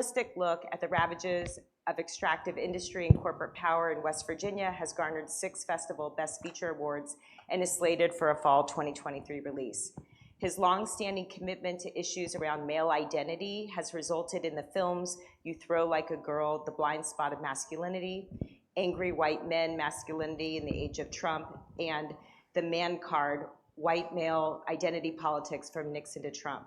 Holistic look at the ravages of extractive industry and corporate power in West Virginia has garnered 6 festival Best Feature awards and is slated for a fall 2023 release. His long-standing commitment to issues around male identity has resulted in the films You Throw Like a Girl, The Blind Spot of Masculinity, Angry White Men, Masculinity in the Age of Trump, and The Man Card, White Male Identity Politics from Nixon to Trump.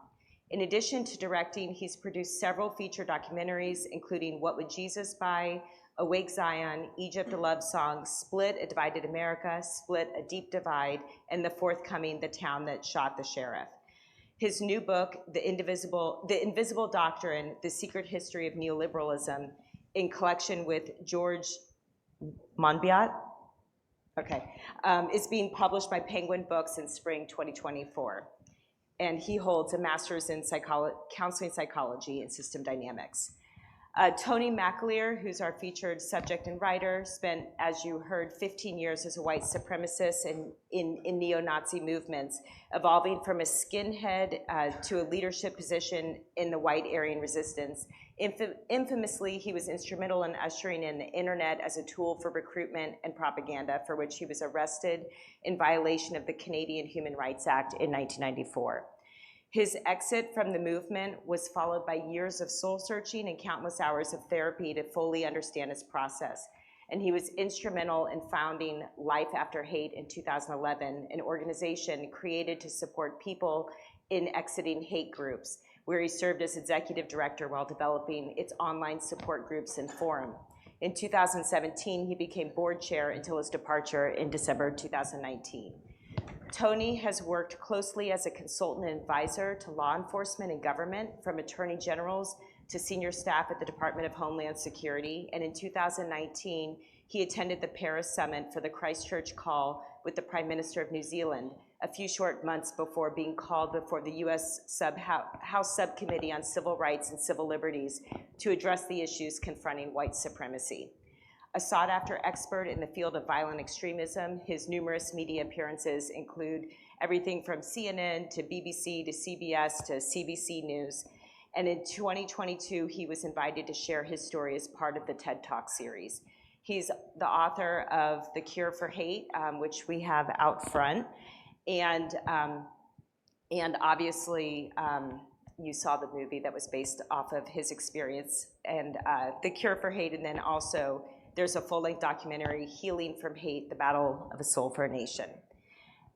In addition to directing, he's produced several feature documentaries, including What Would Jesus Buy?, Awake Zion, Egypt, a Love Song, Split, A Divided America, Split, A Deep Divide, and the forthcoming The Town That Shot the Sheriff. His new book, The Invisible Doctrine, The Secret History of Neoliberalism, in collection with George Monbiot, is being published by Penguin Books in spring 2024. And he holds a master's in counseling psychology and system dynamics. Tony McAleer, who's our featured subject and writer, spent, as you heard, 15 years as a white supremacist in neo-Nazi movements, evolving from a skinhead to a leadership position in the white Aryan resistance. Infamously, he was instrumental in ushering in the internet as a tool for recruitment and propaganda, for which he was arrested in violation of the Canadian Human Rights Act in 1994. His exit from the movement was followed by years of soul-searching and countless hours of therapy to fully understand his process. And he was instrumental in founding Life After Hate in 2011, an organization created to support people in exiting hate groups, where he served as executive director while developing its online support groups and forum. In 2017, he became board chair until his departure in December 2019. Tony has worked closely as a consultant and advisor to law enforcement and government, from attorney generals to senior staff at the Department of Homeland Security. And in 2019, he attended the Paris Summit for the Christchurch Call with the Prime Minister of New Zealand, a few short months before being called before the U.S. House Subcommittee on Civil Rights and Civil Liberties to address the issues confronting white supremacy. A sought-after expert in the field of violent extremism, his numerous media appearances include everything from CNN to BBC to CBS to CBC News. And in 2022, he was invited to share his story as part of the TED Talk series. He's the author of The Cure for Hate, which we have out front. And obviously, you saw the movie that was based off of his experience, and The Cure for Hate, and then also there's a full-length documentary, Healing from Hate, The Battle of a Soul for a Nation.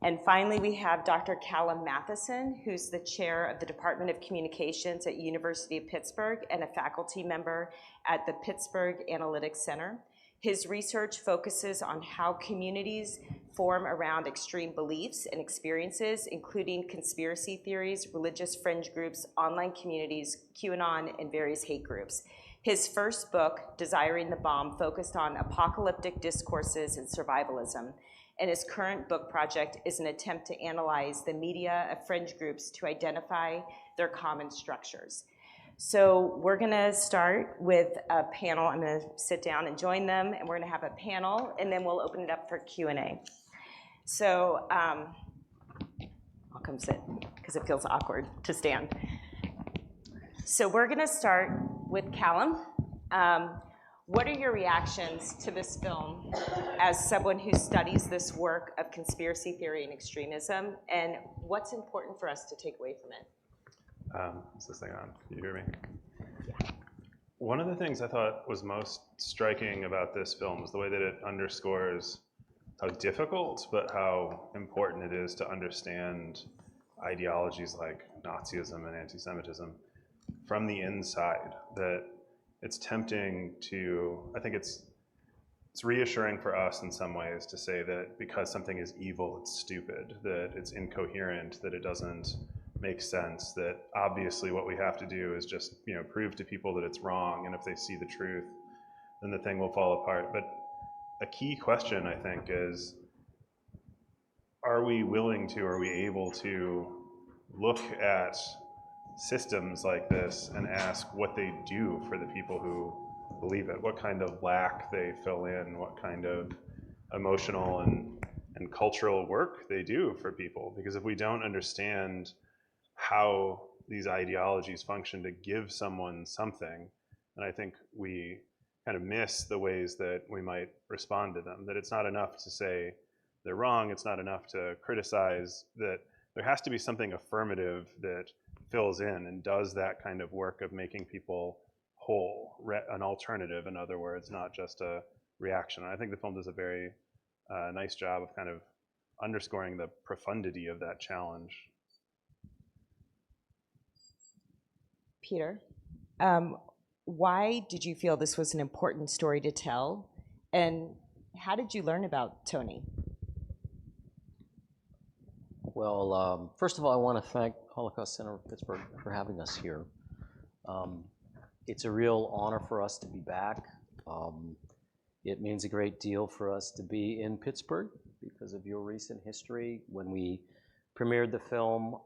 And finally, we have Dr. Calum Matheson, who's the chair of the Department of Communications at University of Pittsburgh and a faculty member at the Pittsburgh Analytics Center. His research focuses on how communities form around extreme beliefs and experiences, including conspiracy theories, religious fringe groups, online communities, QAnon, and various hate groups. His first book, Desiring the Bomb, focused on apocalyptic discourses and survivalism, and his current book project is an attempt to analyze the media of fringe groups to identify their common structures. So we're gonna start with a panel. I'm gonna sit down and join them, and we're gonna have a panel, and then we'll open it up for Q&A. So I'll come sit, because it feels awkward to stand. So we're gonna start with Calum. What are your reactions to this film as someone who studies this work of conspiracy theory and extremism, and what's important for us to take away from it? Is this thing on? Can you hear me? Yeah. One of the things I thought was most striking about this film is the way that it underscores how difficult, but how important it is to understand ideologies like Nazism and anti-Semitism from the inside. That it's tempting to, I think it's reassuring for us in some ways to say that because something is evil, it's stupid, that it's incoherent, that it doesn't make sense, that obviously what we have to do is just, prove to people that it's wrong, and if they see the truth, then the thing will fall apart. But a key question, I think, is, are we willing to, are we able to look at systems like this and ask what they do for the people who believe it, what kind of lack they fill in, what kind of emotional and cultural work they do for people? Because if we don't understand how these ideologies function to give someone something, And I think we kind of miss the ways that we might respond to them, that it's not enough to say they're wrong, it's not enough to criticize, that there has to be something affirmative that fills in and does that kind of work of making people whole, an alternative, in other words, not just a reaction. And I think the film does a very nice job of kind of underscoring the profundity of that challenge. Peter, why did you feel this was an important story to tell? And how did you learn about Tony? Well, first of all, I want to thank Holocaust Center of Pittsburgh for having us here. It's a real honor for us to be back. It means a great deal for us to be in Pittsburgh because of your recent history. When we premiered the film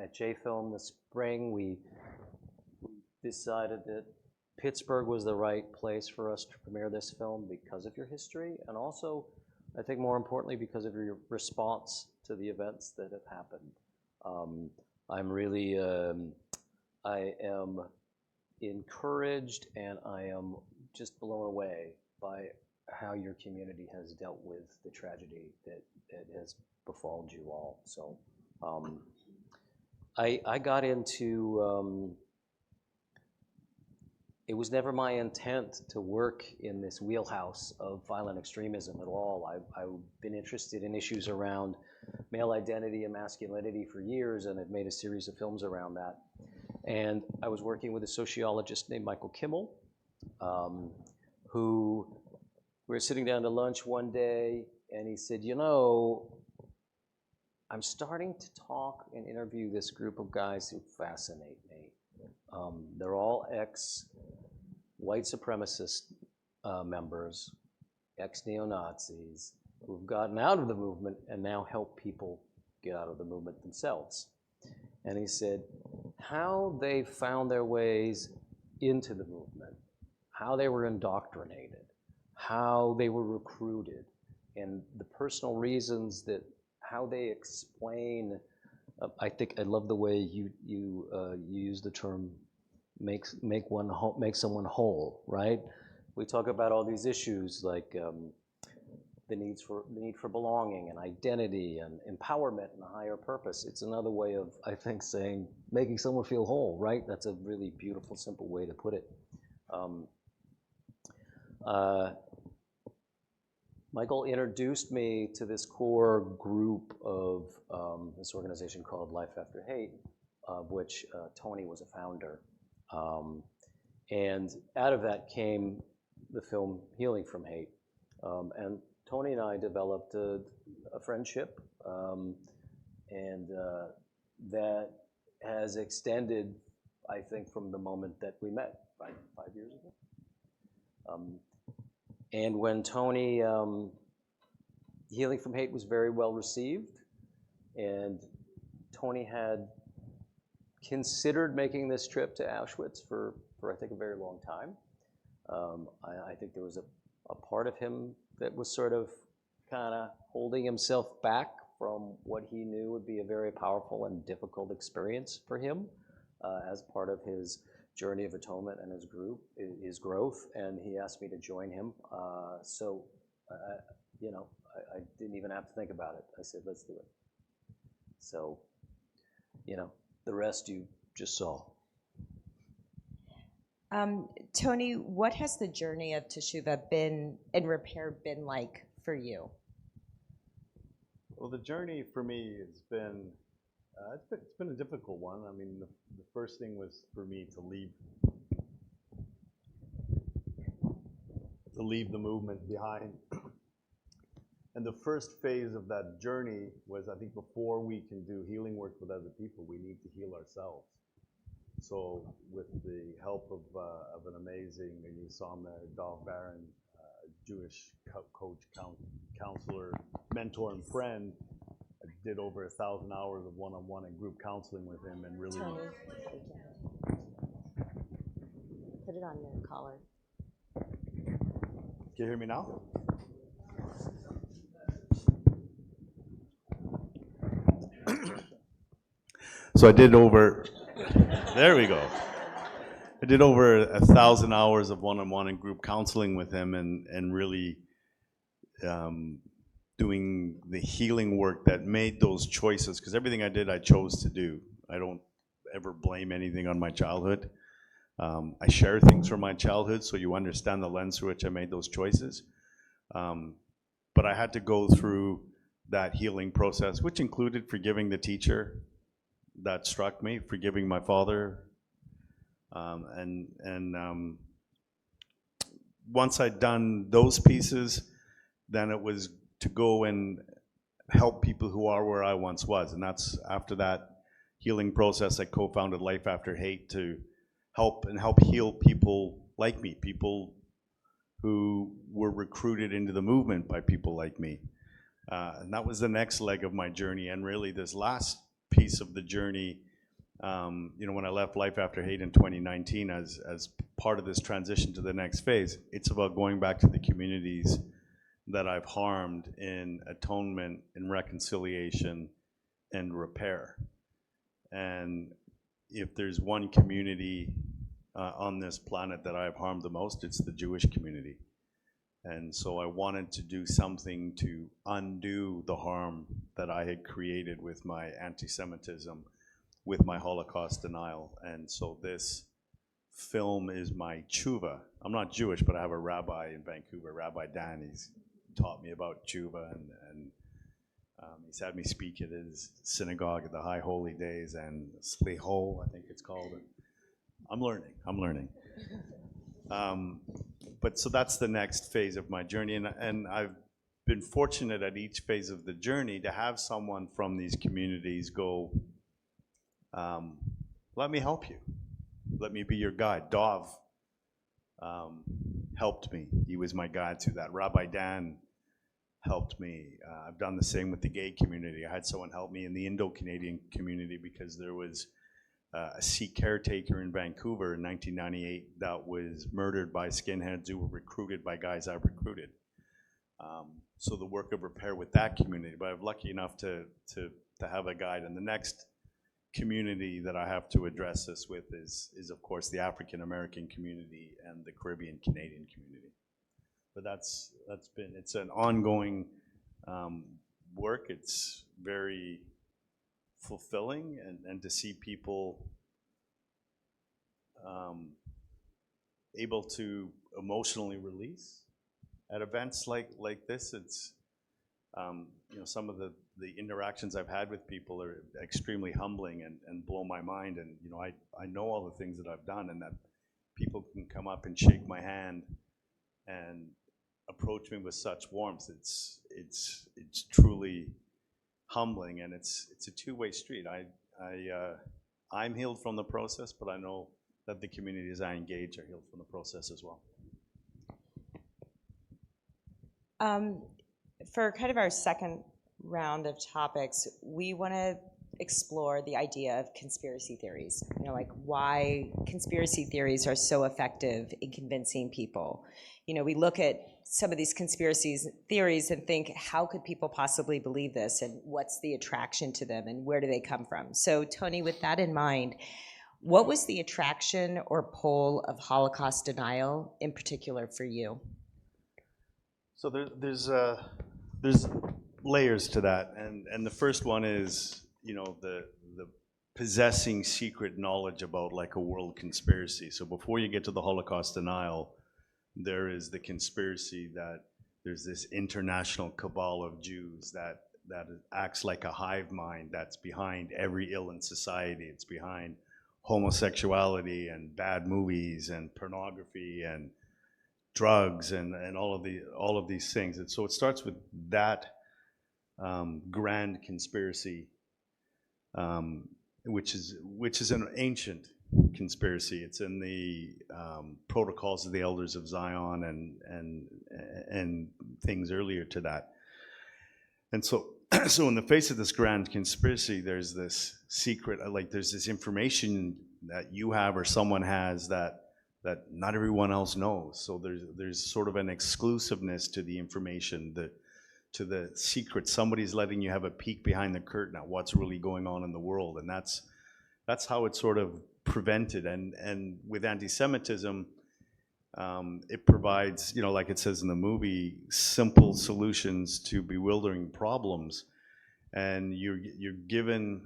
at J-Film this spring, we decided that Pittsburgh was the right place for us to premiere this film because of your history, and also, I think more importantly, because of your response to the events that have happened. I'm really, I am encouraged and I am just blown away by how your community has dealt with the tragedy that has befallen you all. So I got into, it was never my intent to work in this wheelhouse of violent extremism at all. I've been interested in issues around male identity and masculinity for years, and I've made a series of films around that. And I was working with a sociologist named Michael Kimmel, who we were sitting down to lunch one day, and he said, you know, I'm starting to talk and interview this group of guys who fascinate me. They're all ex-white supremacist members, ex-neo-Nazis, who've gotten out of the movement and now help people get out of the movement themselves. And he said, how they found their ways into the movement, how they were indoctrinated, how they were recruited, and the personal reasons that, how they explain, I think I love the way you use the term make someone whole, right? We talk about all these issues like the need for belonging and identity and empowerment and a higher purpose. It's another way of, I think, saying making someone feel whole, right? That's a really beautiful, simple way to put it. Michael introduced me to this core group of this organization called Life After Hate, of which Tony was a founder. And out of that came the film Healing from Hate. And Tony and I developed a friendship, and that has extended, I think, from the moment that we met, five years ago. And when Tony, Healing from Hate was very well received, and Tony had considered making this trip to Auschwitz for I think a very long time. I think there was a part of him that was sort of kind of holding himself back from what he knew would be a very powerful and difficult experience for him as part of his journey of atonement and his growth, and he asked me to join him. So, you know, I didn't even have to think about it. I said, let's do it. So, you know, the rest you just saw. Tony, what has the journey of Teshuvah been and repair been like for you? Well, the journey for me has been, it's been a difficult one. I mean, the first thing was for me to leave the movement behind. And the first phase of that journey was, I think, before we can do healing work with other people, we need to heal ourselves. So with the help of an amazing, and you saw him there, Dov Baron, Jewish coach, counselor, mentor, and friend, I did over 1,000 hours of one-on-one and group counseling with him, and really. Tony, put it on your collar. Can you hear me now? So I did over. There we go. I did over 1,000 hours of one-on-one and group counseling with him, and really doing the healing work that made those choices, because everything I did, I chose to do. I don't ever blame anything on my childhood. I share things from my childhood so you understand the lens through which I made those choices. But I had to go through that healing process, which included forgiving the teacher that struck me, forgiving my father. Once I'd done those pieces, then it was to go and help people who are where I once was. And that's after that healing process, I co-founded Life After Hate to help heal people like me, people who were recruited into the movement by people like me. And that was the next leg of my journey. And really this last piece of the journey, when I left Life After Hate in 2019 as part of this transition to the next phase, it's about going back to the communities that I've harmed in atonement and reconciliation and repair. And if there's one community on this planet that I've harmed the most, it's the Jewish community. And so I wanted to do something to undo the harm that I had created with my anti-Semitism, with my Holocaust denial. And so this film is my tshuva. I'm not Jewish, but I have a rabbi in Vancouver, Rabbi Diane. He's taught me about tshuva, and he's had me speak at his synagogue at the High Holy Days and Sliho, I think it's called. I'm learning. But so that's the next phase of my journey, and I've been fortunate at each phase of the journey to have someone from these communities go, let me help you. Let me be your guide. Dov helped me. He was my guide through that. Rabbi Dan helped me. I've done the same with the gay community. I had someone help me in the Indo-Canadian community because there was a Sikh caretaker in Vancouver in 1998 that was murdered by skinheads who were recruited by guys I've recruited. So the work of repair with that community, but I'm lucky enough to have a guide. And the next community that I have to address this with is of course the African American community and the Caribbean Canadian community. But it's an ongoing work. It's very fulfilling, and to see people able to emotionally release at events like this. It's some of the interactions I've had with people are extremely humbling and blow my mind, and I know all the things that I've done, and that people can come up and shake my hand and approach me with such warmth. It's truly humbling, and it's a two-way street. I'm healed from the process, but I know that the communities I engage are healed from the process as well. For kind of our second round of topics, we want to explore the idea of conspiracy theories. Like why conspiracy theories are so effective in convincing people. We look at some of these conspiracy theories and think, how could people possibly believe this, and what's the attraction to them, and where do they come from? So Tony, with that in mind, what was the attraction or pull of Holocaust denial in particular for you? So there's layers to that, and the first one is the possessing secret knowledge about like a world conspiracy. So before you get to the Holocaust denial, there is the conspiracy that there's this international cabal of Jews that acts like a hive mind that's behind every ill in society. It's behind homosexuality and bad movies and pornography and drugs and all of these things. And so it starts with that grand conspiracy, which is an ancient conspiracy. It's in the protocols of the elders of Zion and things earlier to that. And so in the face of this grand conspiracy, there's this secret, like there's this information that you have or someone has that not everyone else knows. So there's sort of an exclusiveness to the information, to the secret. Somebody's letting you have a peek behind the curtain at what's really going on in the world, and that's how it sort of prevented. And with anti-Semitism, it provides, like it says in the movie, simple solutions to bewildering problems. And you're given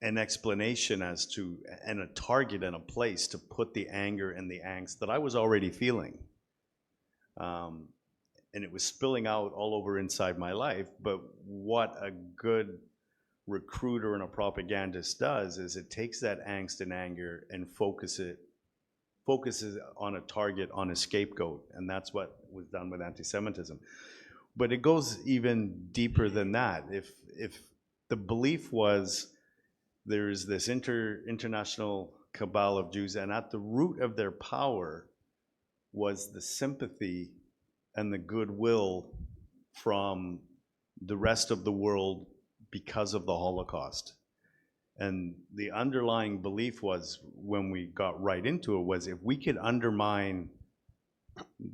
an explanation as to, and a target and a place to put the anger and the angst that I was already feeling. And it was spilling out all over inside my life. But what a good recruiter and a propagandist does is it takes that angst and anger and focuses on a target, on a scapegoat. And that's what was done with anti-Semitism. But it goes even deeper than that. If the belief was there's this international cabal of Jews, and at the root of their power was the sympathy and the goodwill from the rest of the world because of the Holocaust. And the underlying belief was, when we got right into it, was if we could undermine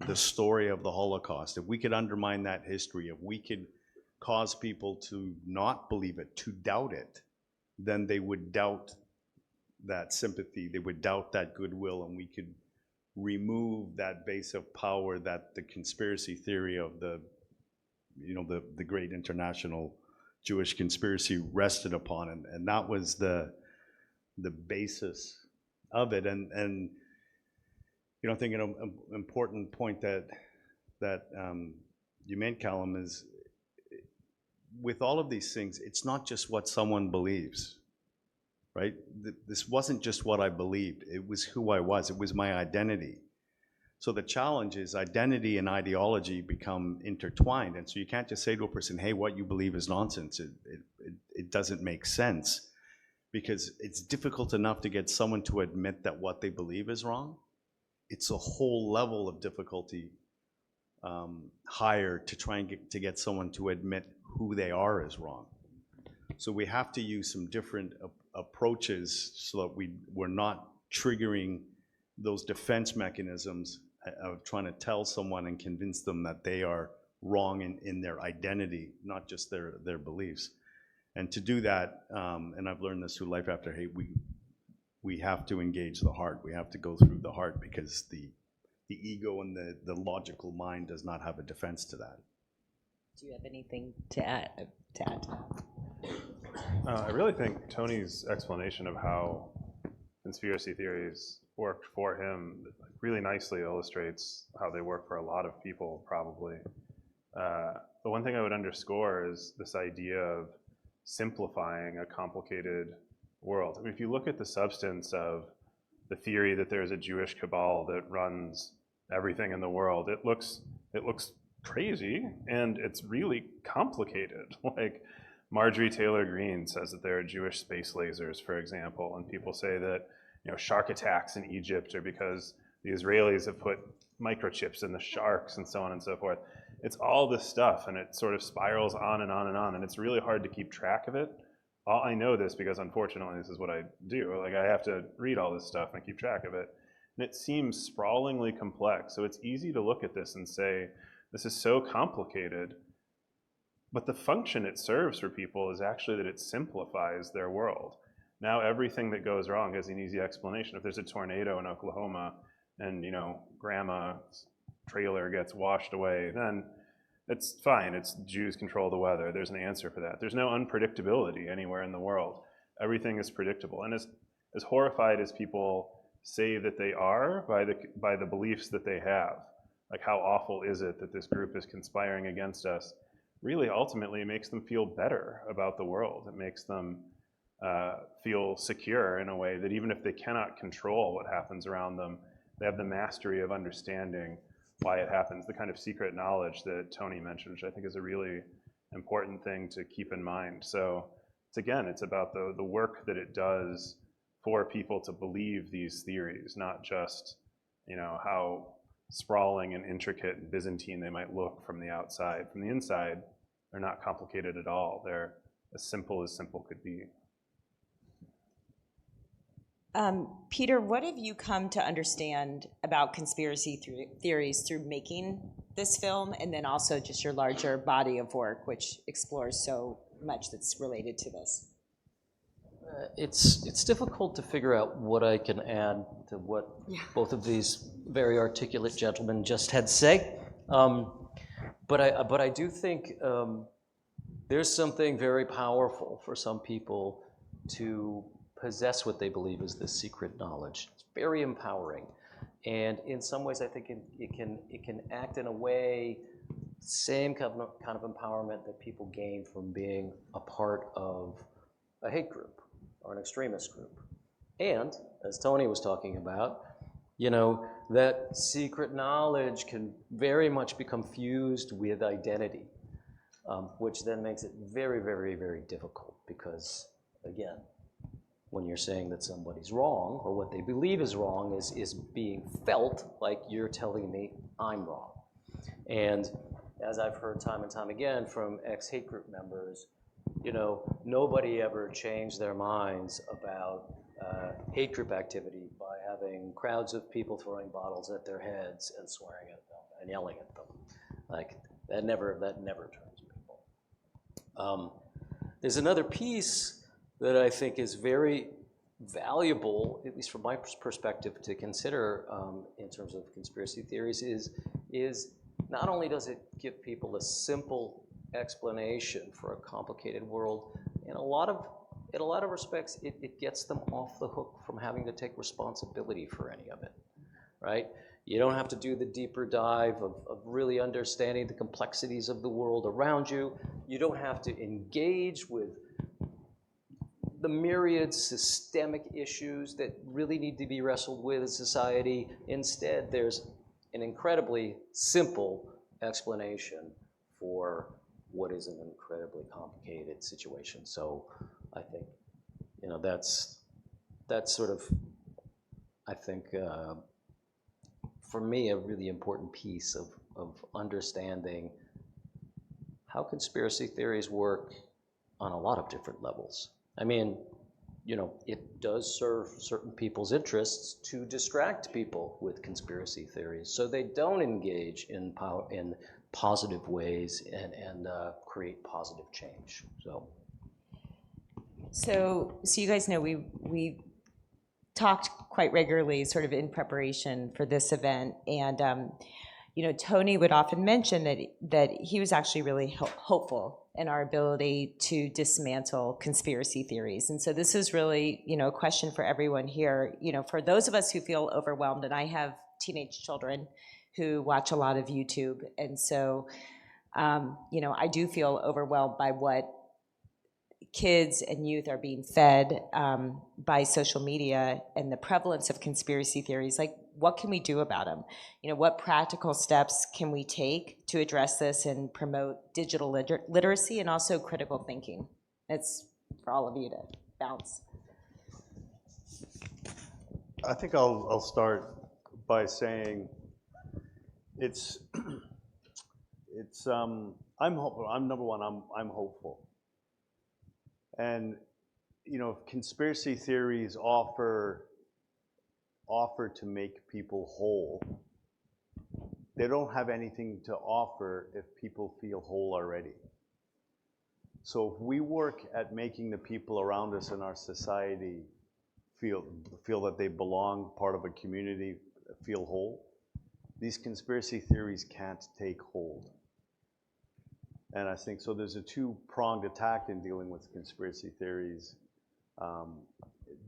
the story of the Holocaust, if we could undermine that history, if we could cause people to not believe it, to doubt it, then they would doubt that sympathy, they would doubt that goodwill, and we could remove that base of power that the conspiracy theory of the great international Jewish conspiracy rested upon, and that was the basis of it. And I think an important point that you made, Calum, is with all of these things, it's not just what someone believes, right? This wasn't just what I believed, it was who I was, it was my identity. So the challenge is identity and ideology become intertwined, and so you can't just say to a person, hey, what you believe is nonsense. It doesn't make sense, because it's difficult enough to get someone to admit that what they believe is wrong. It's a whole level of difficulty higher to try and get someone to admit who they are is wrong. So we have to use some different approaches so that we're not triggering those defense mechanisms of trying to tell someone and convince them that they are wrong in their identity, not just their beliefs. And to do that, and I've learned this through Life After Hate, we have to engage the heart. We have to go through the heart, because the ego and the logical mind does not have a defense to that. Do you have anything to add to that? I really think Tony's explanation of how conspiracy theories worked for him really nicely illustrates how they work for a lot of people, probably. The one thing I would underscore is this idea of simplifying a complicated world. I mean, if you look at the substance of the theory that there's a Jewish cabal that runs everything in the world, it looks crazy, and it's really complicated. Like, Marjorie Taylor Greene says that there are Jewish space lasers, for example, and people say that shark attacks in Egypt are because the Israelis have put microchips in the sharks and so on and so forth. It's all this stuff, and it sort of spirals on and on and on, and it's really hard to keep track of it. I know this because, unfortunately, this is what I do. Like, I have to read all this stuff and keep track of it. And it seems sprawlingly complex, so it's easy to look at this and say, this is so complicated, but the function it serves for people is actually that it simplifies their world. Now everything that goes wrong has an easy explanation. If there's a tornado in Oklahoma and grandma's trailer gets washed away, then it's fine. It's Jews control the weather. There's an answer for that. There's no unpredictability anywhere in the world. Everything is predictable. And as horrified as people say that they are by the beliefs that they have, like how awful is it that this group is conspiring against us, really ultimately it makes them feel better about the world. It makes them feel secure in a way that even if they cannot control what happens around them, they have the mastery of understanding why it happens, the kind of secret knowledge that Tony mentioned, which I think is a really important thing to keep in mind. So it's about the work that it does for people to believe these theories, not just how sprawling and intricate and Byzantine they might look from the outside. From the inside, they're not complicated at all. They're as simple could be. Peter, what have you come to understand about conspiracy theories through making this film, and then also just your larger body of work, which explores so much that's related to this? It's difficult to figure out what I can add to what both of these very articulate gentlemen just had to say. But I do think there's something very powerful for some people to possess what they believe is this secret knowledge. It's very empowering. And in some ways, I think it can act in a way, same kind of empowerment that people gain from being a part of a hate group or an extremist group. And, as Tony was talking about, you know, that secret knowledge can very much become fused with identity, which then makes it very, very, very difficult because, again, when you're saying that somebody's wrong or what they believe is wrong is being felt like you're telling me I'm wrong. And as I've heard time and time again from ex-hate group members, you know, nobody ever changed their minds about hate group activity by having crowds of people throwing bottles at their heads and swearing at them and yelling at them. Like, that never turns people. There's another piece that I think is very valuable, at least from my perspective, to consider in terms of conspiracy theories is not only does it give people a simple explanation for a complicated world, in a lot of respects, it gets them off the hook from having to take responsibility for any of it, right? You don't have to do the deeper dive of really understanding the complexities of the world around you. You don't have to engage with the myriad systemic issues that really need to be wrestled with in society. Instead, there's an incredibly simple explanation for what is an incredibly complicated situation. So I think, you know, that's sort of, I think, for me, a really important piece of understanding how conspiracy theories work on a lot of different levels. I mean, you know, it does serve certain people's interests to distract people with conspiracy theories so they don't engage in positive ways and create positive change. So you guys know we talked quite regularly sort of in preparation for this event, and you know, Tony would often mention that he was actually really hopeful in our ability to dismantle conspiracy theories. And so this is really, you know, a question for everyone here. You know, for those of us who feel overwhelmed, and I have teenage children who watch a lot of YouTube, and so, you know, I do feel overwhelmed by what kids and youth are being fed by social media and the prevalence of conspiracy theories. Like, what can we do about them? You know, what practical steps can we take to address this and promote digital literacy and also critical thinking? It's for all of you to bounce. I think I'll start by saying I'm hopeful. I'm hopeful. And, you know, conspiracy theories offer to make people whole. They don't have anything to offer if people feel whole already. So if we work at making the people around us in our society feel that they belong, part of a community, feel whole, these conspiracy theories can't take hold. And I think, so there's a two-pronged attack in dealing with conspiracy theories.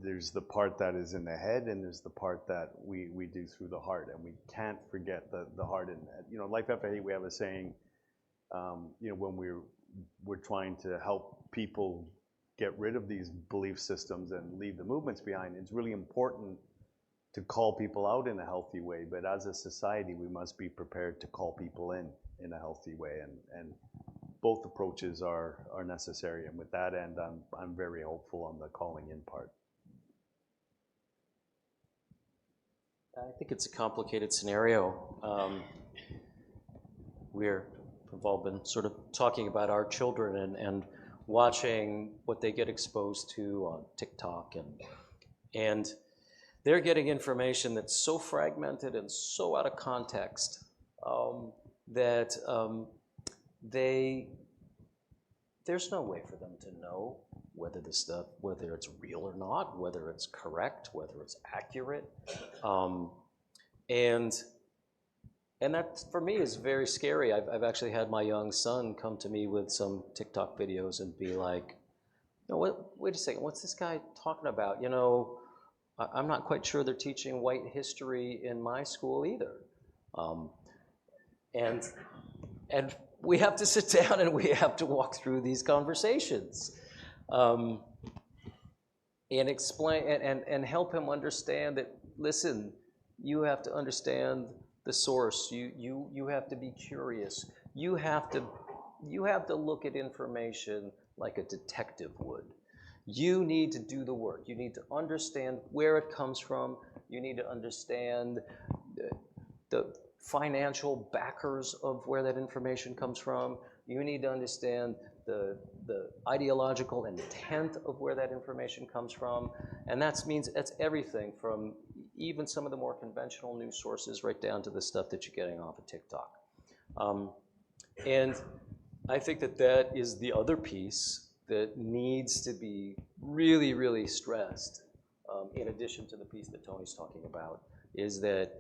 There's the part that is in the head, and there's the part that we do through the heart, and we can't forget the heart. And, you know, Life After Hate, we have a saying, you know, when we're trying to help people get rid of these belief systems and leave the movements behind, it's really important to call people out in a healthy way, but as a society, we must be prepared to call people in a healthy way, and both approaches are necessary. And with that end, I'm very hopeful on the calling in part. I think it's a complicated scenario. We've all been sort of talking about our children and watching what they get exposed to on TikTok, and they're getting information that's so fragmented and so out of context that they there's no way for them to know whether this stuff, whether it's real or not, whether it's correct, whether it's accurate. And that, for me, is very scary. I've actually had my young son come to me with some TikTok videos and be like, wait a second, what's this guy talking about? I'm not quite sure they're teaching white history in my school either. And we have to sit down and we have to walk through these conversations and explain and help him understand that, listen, you have to understand the source. You have to be curious. You have to look at information like a detective would. You need to do the work. You need to understand where it comes from. You need to understand the financial backers of where that information comes from. You need to understand the ideological intent of where that information comes from. And that's everything from even some of the more conventional news sources right down to the stuff that you're getting off of TikTok. And I think that is the other piece that needs to be really, really stressed, in addition to the piece that Tony's talking about, is that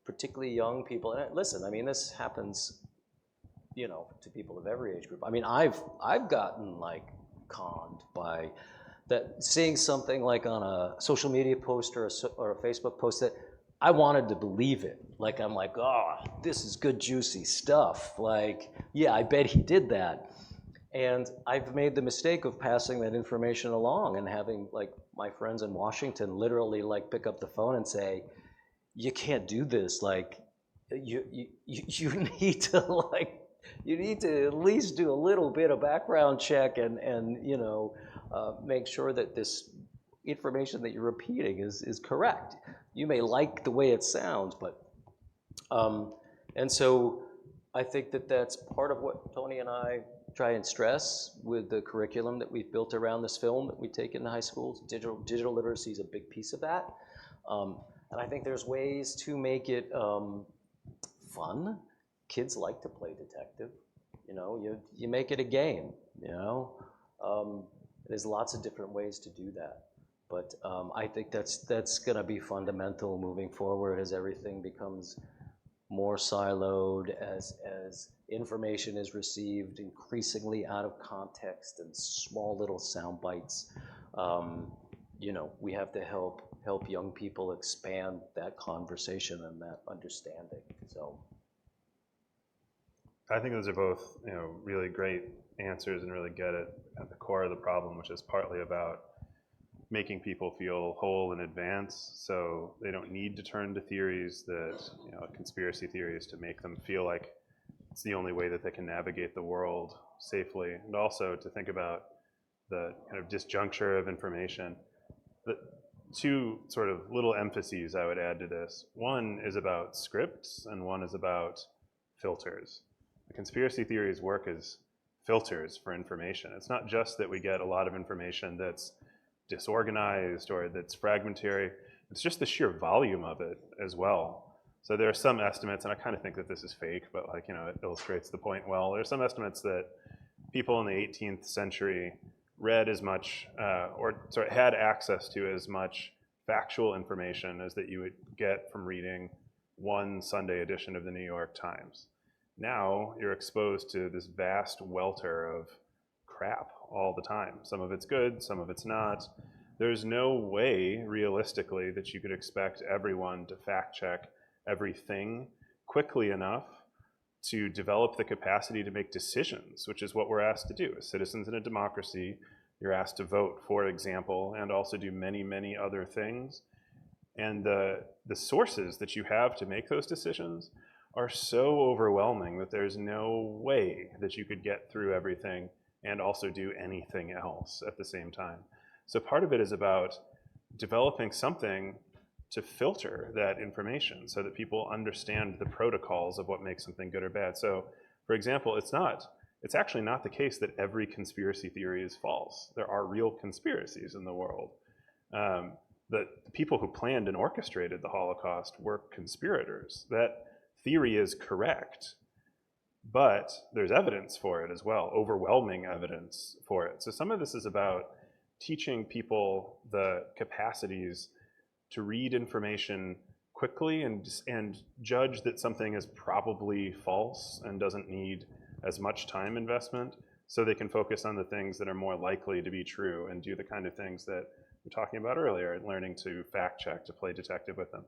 particularly young people, and listen, I mean, this happens, to people of every age group. I mean, I've gotten like conned by that, seeing something like on a social media post or a Facebook post that I wanted to believe it. Like, I'm like, oh, this is good, juicy stuff. Like, yeah, I bet he did that. And I've made the mistake of passing that information along and having like my friends in Washington literally like pick up the phone and say, you can't do this. Like, you need to at least do a little bit of background check and make sure that this information that you're repeating is correct. You may like the way it sounds, but and so I think that's part of what Tony and I try and stress with the curriculum that we've built around this film that we take into high schools. Digital literacy is a big piece of that. And I think there's ways to make it fun. Kids like to play detective. You make it a game, There's lots of different ways to do that. But I think that's gonna be fundamental moving forward as everything becomes more siloed, as information is received increasingly out of context and small little sound bites. We have to help young people expand that conversation and that understanding. So I think those are both, really great answers and really get at the core of the problem, which is partly about making people feel whole in advance, so they don't need to turn to theories that, conspiracy theories, to make them feel like it's the only way that they can navigate the world safely, and also to think about the kind of disjuncture of information. The two sort of little emphases I would add to this. One is about scripts, and one is about filters. The conspiracy theories work as filters for information. It's not just that we get a lot of information that's disorganized or that's fragmentary. It's just the sheer volume of it as well. So there are some estimates, and I kind of think that this is fake, but it illustrates the point well. There are some estimates that people in the 18th century read as much, had access to as much factual information as that you would get from reading one Sunday edition of the New York Times. Now you're exposed to this vast welter of crap all the time. Some of it's good, some of it's not. There's no way, realistically, that you could expect everyone to fact check everything quickly enough to develop the capacity to make decisions, which is what we're asked to do. As citizens in a democracy, you're asked to vote, for example, and also do many, many other things. And the sources that you have to make those decisions are so overwhelming that there's no way that you could get through everything and also do anything else at the same time. So part of it is about developing something to filter that information so that people understand the protocols of what makes something good or bad. So, for example, it's actually not the case that every conspiracy theory is false. There are real conspiracies in the world. The people who planned and orchestrated the Holocaust were conspirators. That theory is correct. but there's evidence for it as well, overwhelming evidence for it. So some of this is about teaching people the capacities to read information quickly and judge that something is probably false and doesn't need as much time investment, so they can focus on the things that are more likely to be true and do the kind of things that we were talking about earlier, learning to fact check, to play detective with them.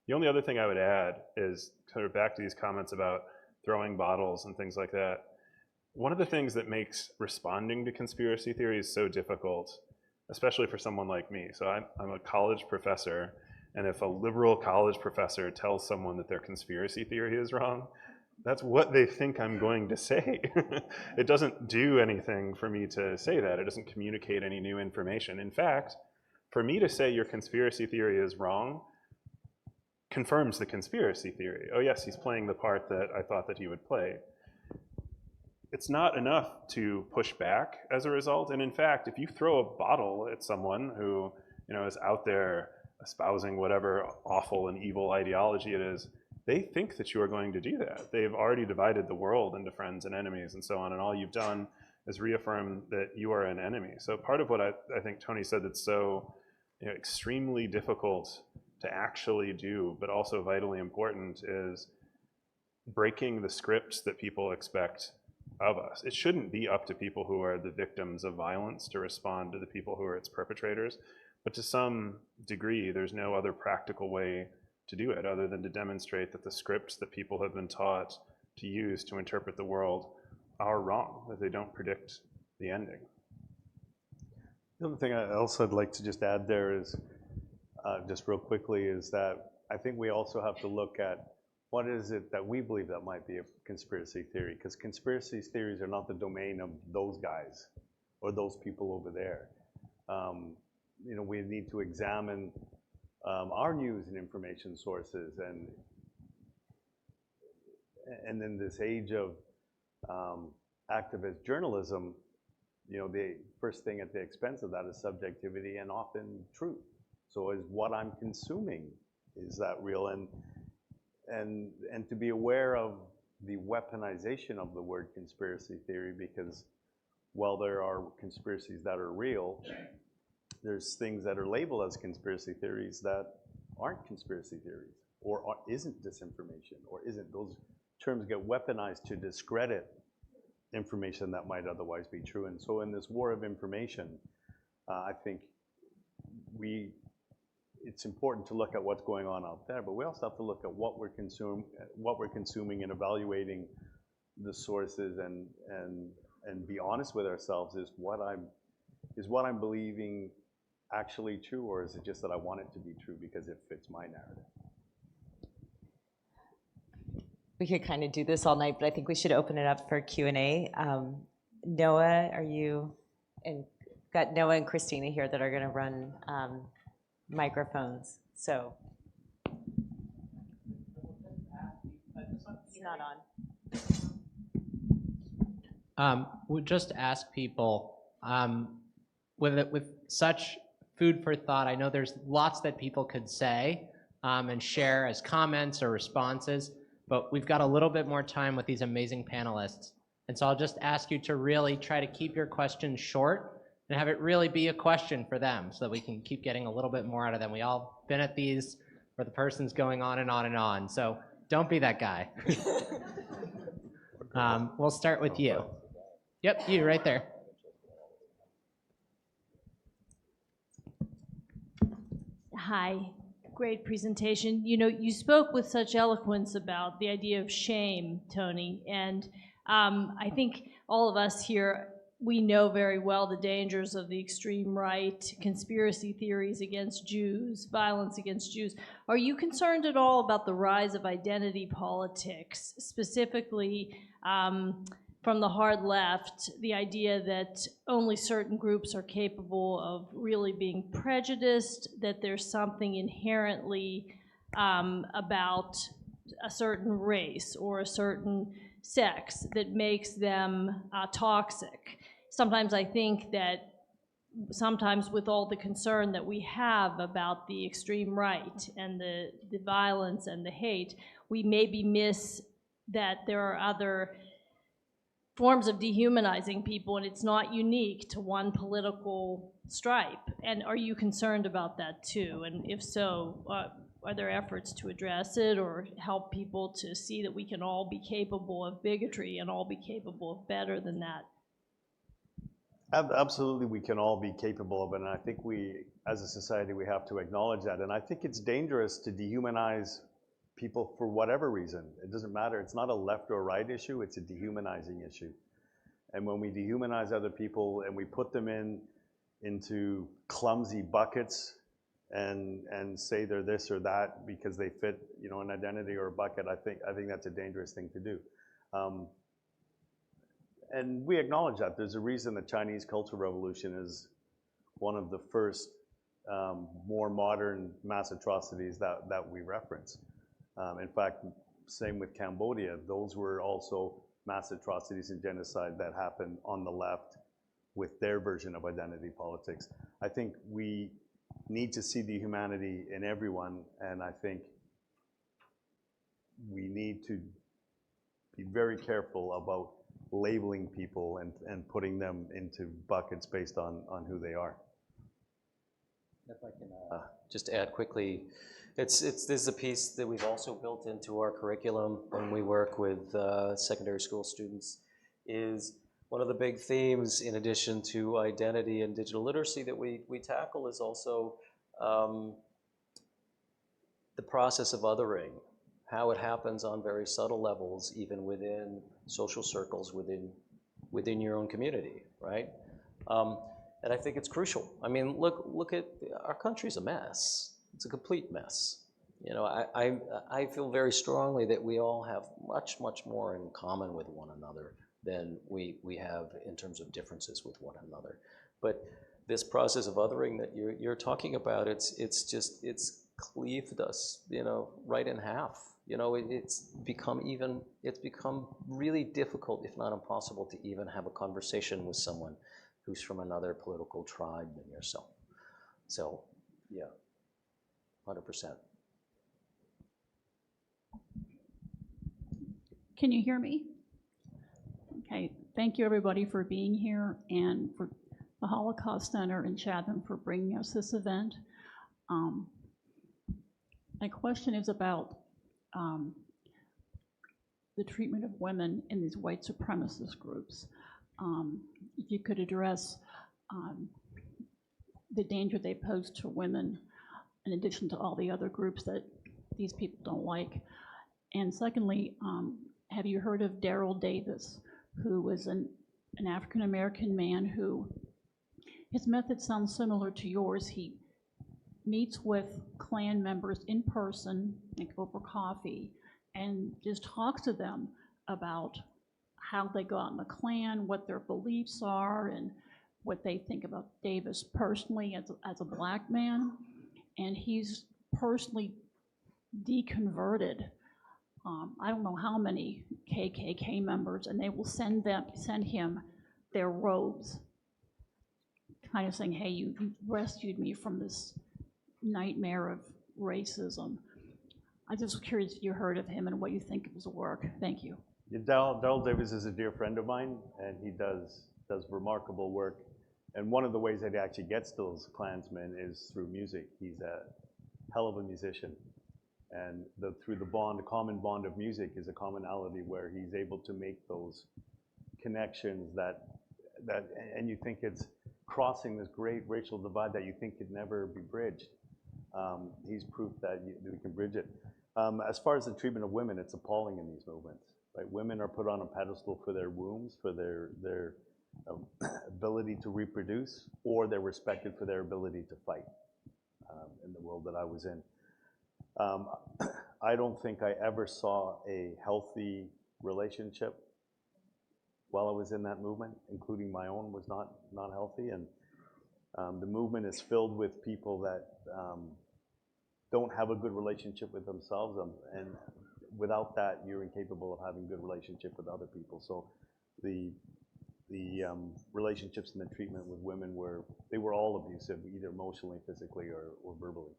The only other thing I would add is sort of back to these comments about throwing bottles and things like that. One of the things that makes responding to conspiracy theories so difficult, especially for someone like me, so I'm a college professor, and if a liberal college professor tells someone that their conspiracy theory is wrong, that's what they think I'm going to say. It doesn't do anything for me to say that. It doesn't communicate any new information. In fact, for me to say your conspiracy theory is wrong confirms the conspiracy theory. Oh yes, he's playing the part that I thought that he would play. It's not enough to push back as a result. And in fact, if you throw a bottle at someone who, is out there espousing whatever awful and evil ideology it is, they think that you are going to do that. They've already divided the world into friends and enemies and so on, and all you've done is reaffirm that you are an enemy. So part of what I think Tony said that's so extremely difficult to actually do, but also vitally important, is breaking the scripts that people expect of us. It shouldn't be up to people who are the victims of violence to respond to the people who are its perpetrators, but to some degree, there's no other practical way to do it other than to demonstrate that the scripts that people have been taught to use to interpret the world are wrong, that they don't predict the ending. The other thing I'd like to just add there is, just real quickly, is that I think we also have to look at what is it that we believe that might be a conspiracy theory, because conspiracy theories are not the domain of those guys or those people over there. We need to examine our news and information sources, and in this age of activist journalism, the first thing at the expense of that is subjectivity and often truth. So is what I'm consuming, is that real? And to be aware of the weaponization of the word conspiracy theory, because while there are conspiracies that are real, there's things that are labeled as conspiracy theories that aren't conspiracy theories, or isn't disinformation, or isn't. Those terms get weaponized to discredit information that might otherwise be true. And so in this war of information, I think it's important to look at what's going on out there, but we also have to look at what we're consuming and evaluating the sources, and be honest with ourselves. Is what I'm believing actually true, or is it just that I want it to be true because it fits my narrative? We could kind of do this all night, but I think we should open it up for Q&A. Noah, got Noah and Christina here that are going to run microphones. So it's not on. We'll just ask people, with such food for thought, I know there's lots that people could say and share as comments or responses, but we've got a little bit more time with these amazing panelists. And so I'll just ask you to really try to keep your questions short and have it really be a question for them, so that we can keep getting a little bit more out of them. We all been at these where the person's going on and on and on, so don't be that guy. We'll start with you. Yep, you right there. Hi, great presentation. You spoke with such eloquence about the idea of shame, Tony, and I think all of us here, we know very well the dangers of the extreme right, conspiracy theories against Jews, violence against Jews. Are you concerned at all about the rise of identity politics, specifically from the hard left, the idea that only certain groups are capable of really being prejudiced, that there's something inherently about a certain race or a certain sex that makes them toxic? Sometimes I think that sometimes with all the concern that we have about the extreme right and the violence and the hate, we maybe miss that there are other forms of dehumanizing people, and it's not unique to one political stripe. And are you concerned about that too? And if so, are there efforts to address it or help people to see that we can all be capable of bigotry and all be capable of better than that? Absolutely, we can all be capable of it, and I think we, as a society, we have to acknowledge that. And I think it's dangerous to dehumanize people for whatever reason. It doesn't matter. It's not a left or right issue. It's a dehumanizing issue. And when we dehumanize other people and we put them into clumsy buckets and say they're this or that because they fit, you know, an identity or a bucket, I think that's a dangerous thing to do. And we acknowledge that. There's a reason the Chinese Cultural Revolution is one of the first more modern mass atrocities that we reference. In fact, same with Cambodia. Those were also mass atrocities and genocide that happened on the left with their version of identity politics. I think we need to see the humanity in everyone, and I think we need to be very careful about labeling people and putting them into buckets based on who they are. If I can just add quickly, this is a piece that we've also built into our curriculum when we work with secondary school students, is one of the big themes in addition to identity and digital literacy that we tackle is also the process of othering, how it happens on very subtle levels, even within social circles within your own community, right? And I think it's crucial. I mean, look at, our country's a mess. It's a complete mess. You know, I feel very strongly that we all have much, much more in common with one another than we have in terms of differences with one another. But this process of othering that you're talking about, it's cleaved us, you know, right in half. You know, it's become really difficult, if not impossible, to even have a conversation with someone who's from another political tribe than yourself. So, yeah, 100%. Can you hear me? Okay, thank you everybody for being here and for the Holocaust Center in Chatham for bringing us this event. My question is about the treatment of women in these white supremacist groups. If you could address the danger they pose to women in addition to all the other groups that these people don't like. And secondly, have you heard of Daryl Davis, who was an African-American man who, his method sounds similar to yours. He meets with Klan members in person, like over coffee, and just talks to them about how they got in the Klan, what their beliefs are, and what they think about Davis personally as a black man. And he's personally deconverted I don't know how many KKK members, and they will send him their robes, kind of saying, hey, you rescued me from this nightmare of racism. I'm just curious if you heard of him and what you think of his work. Thank you. Yeah, Daryl Davis is a dear friend of mine, and he does remarkable work. And one of the ways that he actually gets those Klansmen is through music. He's a hell of a musician. And through the common bond of music is a commonality where he's able to make those connections and you think it's crossing this great racial divide that you think could never be bridged. He's proof that we can bridge it. As far as the treatment of women, it's appalling in these movements. Right? Women are put on a pedestal for their wombs, for their ability to reproduce, or they're respected for their ability to fight in the world that I was in. I don't think I ever saw a healthy relationship while I was in that movement, including my own was not healthy. And the movement is filled with people that don't have a good relationship with themselves, and without that, you're incapable of having a good relationship with other people. So the relationships and the treatment with women were all abusive, either emotionally, physically, or verbally.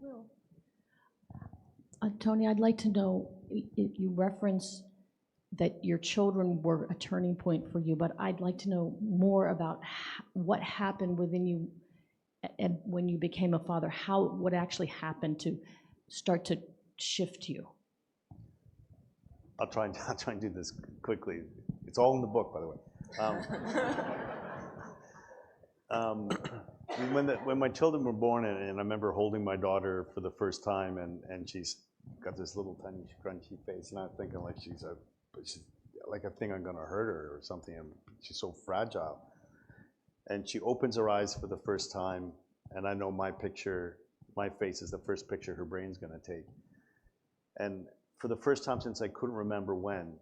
will. Tony, I'd like to know, you reference that your children were a turning point for you, but I'd like to know more about what happened within you and when you became a father, what actually happened to start to shift you? I'll try and do this quickly. It's all in the book, by the way. When my children were born, and I remember holding my daughter for the first time, and she's got this little tiny scrunchy face, and I'm thinking like she's like I think I'm gonna hurt her or something, and she's so fragile. And she opens her eyes for the first time, and I know my face is the first picture her brain's gonna take. And for the first time since I couldn't remember when,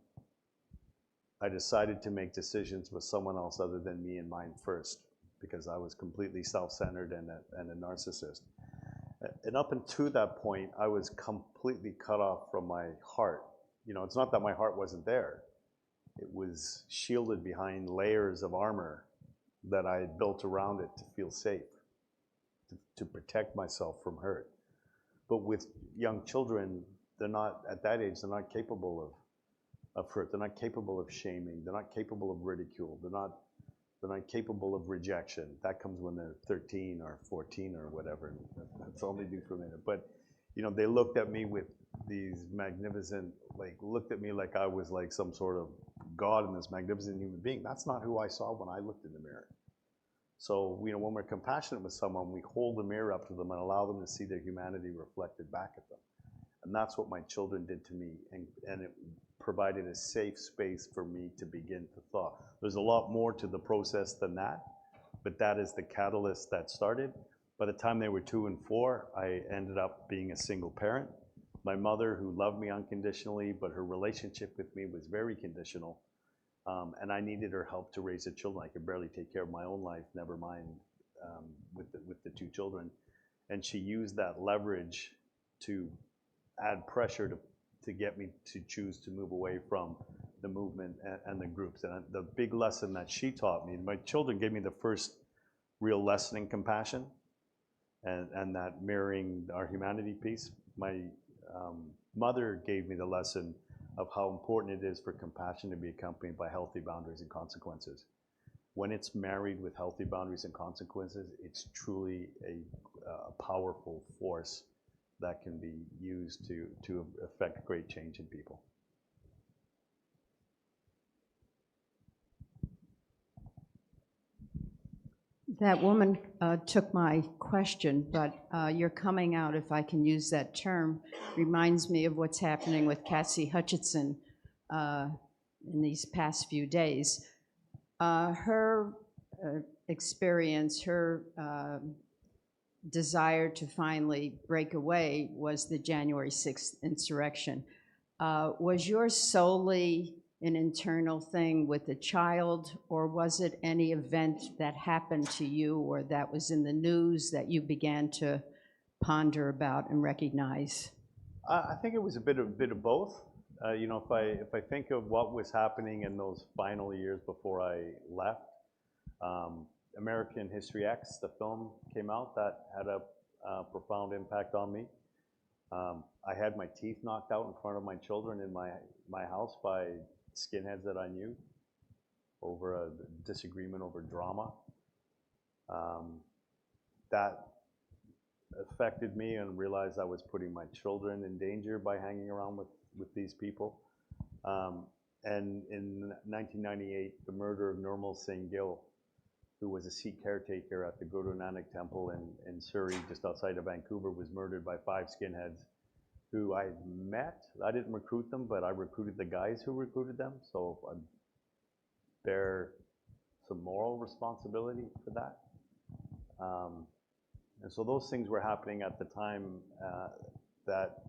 I decided to make decisions with someone else other than me and mine first, because I was completely self-centered and a narcissist. And up until that point, I was completely cut off from my heart. You know, it's not that my heart wasn't there. It was shielded behind layers of armor that I had built around it to feel safe, to protect myself from hurt. But with young children, they're not, at that age, they're not capable of hurt. They're not capable of shaming. They're not capable of ridicule. They're not capable of rejection. That comes when they're 13 or 14 or whatever. That's all they do for a minute. But, you know, they looked at me with these magnificent, looked at me like I was like some sort of God and this magnificent human being. That's not who I saw when I looked in the mirror. So, you know, when we're compassionate with someone, we hold the mirror up to them and allow them to see their humanity reflected back at them. And that's what my children did to me, and it provided a safe space for me to begin to thaw. There's a lot more to the process than that, but that is the catalyst that started. By the time they were 2 and 4, I ended up being a single parent. My mother, who loved me unconditionally, but her relationship with me was very conditional, and I needed her help to raise the children. I could barely take care of my own life, never mind with the 2 children. And she used that leverage to add pressure to get me to choose to move away from the movement and the groups. And the big lesson that she taught me, my children gave me the first real lesson in compassion and that mirroring our humanity piece. My mother gave me the lesson of how important it is for compassion to be accompanied by healthy boundaries and consequences. When it's married with healthy boundaries and consequences, it's truly a powerful force that can be used to affect great change in people. That woman took my question, but your coming out, if I can use that term, reminds me of what's happening with Peter Hutchison in these past few days. Her experience, her desire to finally break away was the January 6th insurrection. Was yours solely an internal thing with the child, or was it any event that happened to you or that was in the news that you began to ponder about and recognize? I think it was a bit of both. You know, if I think of what was happening in those final years before I left, American History X, the film came out, that had a profound impact on me. I had my teeth knocked out in front of my children in my house by skinheads that I knew over a disagreement over drama. That affected me, and realized I was putting my children in danger by hanging around with these people. And in 1998, the murder of Nirmal Singh Gill, who was a Sikh caretaker at the Guru Nanak Temple in Surrey, just outside of Vancouver, was murdered by 5 skinheads who I met. I didn't recruit them, but I recruited the guys who recruited them, so I bear some moral responsibility for that. And so those things were happening at the time that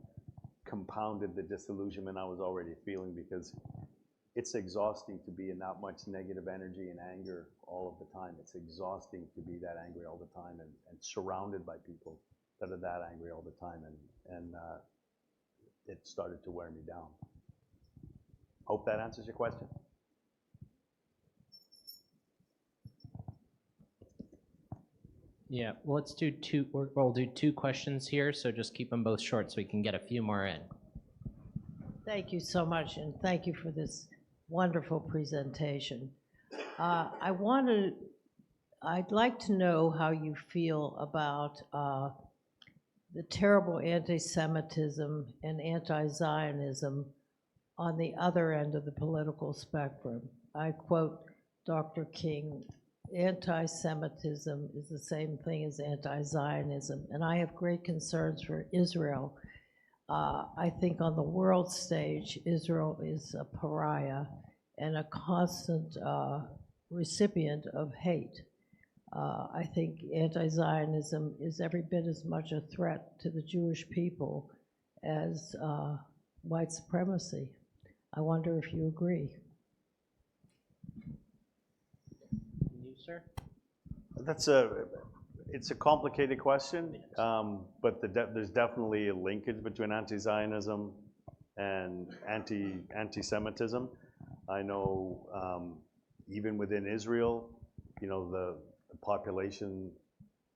compounded the disillusionment I was already feeling, because it's exhausting to be in that much negative energy and anger all of the time. It's exhausting to be that angry all the time and surrounded by people that are that angry all the time. And it started to wear me down. Hope that answers your question. Yeah, well, let's do two, we'll do two questions here, so just keep them both short so we can get a few more in. Thank you so much, and thank you for this wonderful presentation. I'd like to know how you feel about the terrible anti-Semitism and anti-Zionism on the other end of the political spectrum. I quote Dr. King, anti-Semitism is the same thing as anti-Zionism, and I have great concerns for Israel. I think on the world stage, Israel is a pariah and a constant recipient of hate. I think anti-Zionism is every bit as much a threat to the Jewish people as white supremacy. I wonder if you agree. You, sir? It's a complicated question, but there's definitely a linkage between anti-Zionism and anti-Semitism. I know even within Israel, you know, the population,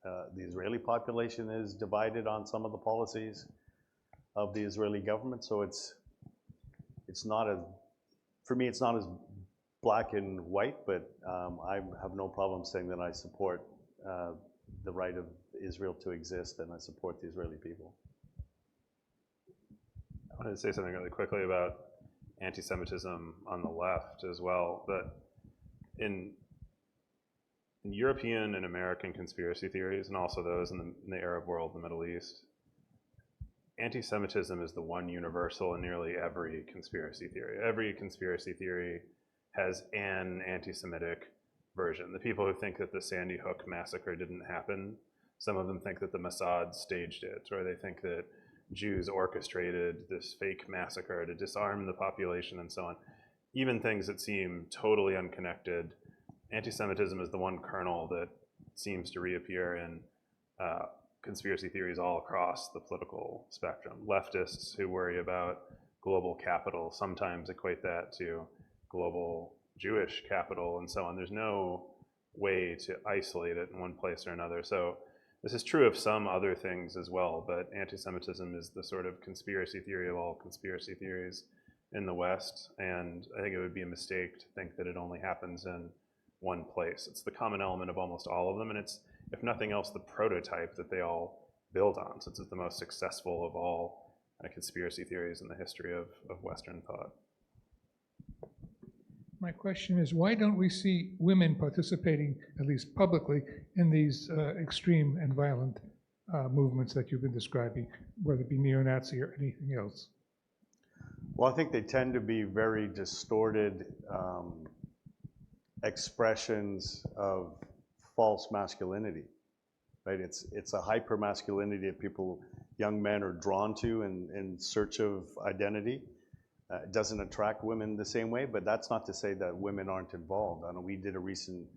the Israeli population is divided on some of the policies of the Israeli government. So it's not as, for me, it's not as black and white, but I have no problem saying that I support the right of Israel to exist, and I support the Israeli people. I wanted to say something really quickly about anti-Semitism on the left as well, but in European and American conspiracy theories, and also those in the Arab world, the Middle East, anti-Semitism is the one universal in nearly every conspiracy theory. Every conspiracy theory has an anti-Semitic version. The people who think that the Sandy Hook massacre didn't happen, some of them think that the Mossad staged it, or they think that Jews orchestrated this fake massacre to disarm the population and so on. Even things that seem totally unconnected, anti-Semitism is the one kernel that seems to reappear in conspiracy theories all across the political spectrum. Leftists who worry about global capital sometimes equate that to global Jewish capital and so on. There's no way to isolate it in one place or another. So this is true of some other things as well, but anti-Semitism is the sort of conspiracy theory of all conspiracy theories in the West, and I think it would be a mistake to think that it only happens in one place. It's the common element of almost all of them, and it's, if nothing else, the prototype that they all build on, since it's the most successful of all conspiracy theories in the history of Western thought. My question is, why don't we see women participating, at least publicly, in these extreme and violent movements that you've been describing, whether it be neo-Nazi or anything else? Well, I think they tend to be very distorted expressions of false masculinity, right? It's a hyper masculinity that people, young men, are drawn to in search of identity. It doesn't attract women the same way, but that's not to say that women aren't involved. I know we did a recent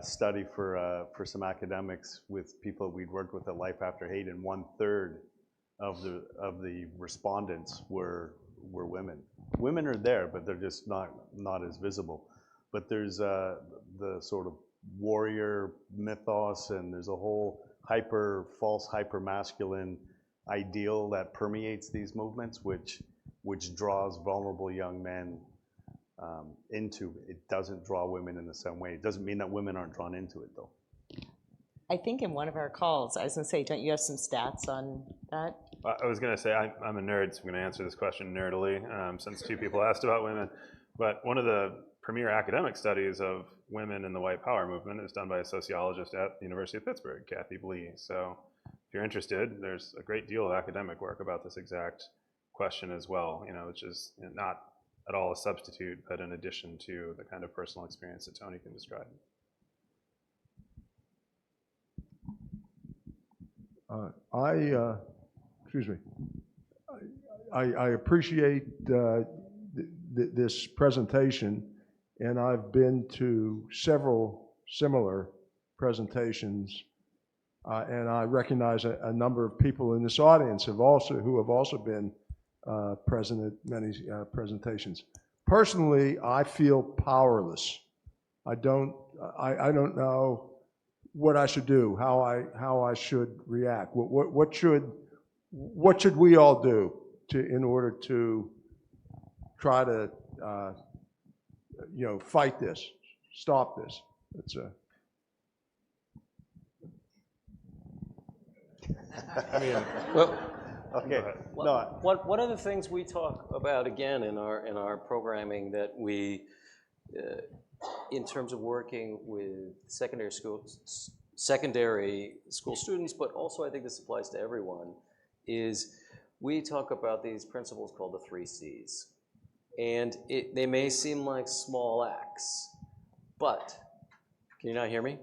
study for some academics with people we'd worked with at Life After Hate, and 1/3 of the respondents were women. Women are there, but they're just not as visible. But there's the sort of warrior mythos, and there's a whole false hyper masculine ideal that permeates these movements, which draws vulnerable young men into it. It doesn't draw women in the same way. It doesn't mean that women aren't drawn into it, though. I think in one of our calls, I was going to say, don't you have some stats on that? I was going to say, I'm a nerd, so I'm going to answer this question nerdily, since two people asked about women. But one of the premier academic studies of women in the white power movement is done by a sociologist at the University of Pittsburgh, Kathy Blee. So if you're interested, there's a great deal of academic work about this exact question as well, which is not at all a substitute, but in addition to the kind of personal experience that Tony can describe. I appreciate this presentation, and I've been to several similar presentations, and I recognize a number of people in this audience who have also been present at many presentations. Personally, I feel powerless. I don't know what I should do, how I should react. What should we all do in order to try to fight this, stop this? It's a. I mean, Well, Okay. No, one of the things we talk about again in our programming that we, in terms of working with secondary school students, but also I think this applies to everyone, is we talk about these principles called the 3 C's. And they may seem like small acts, but, can you not hear me?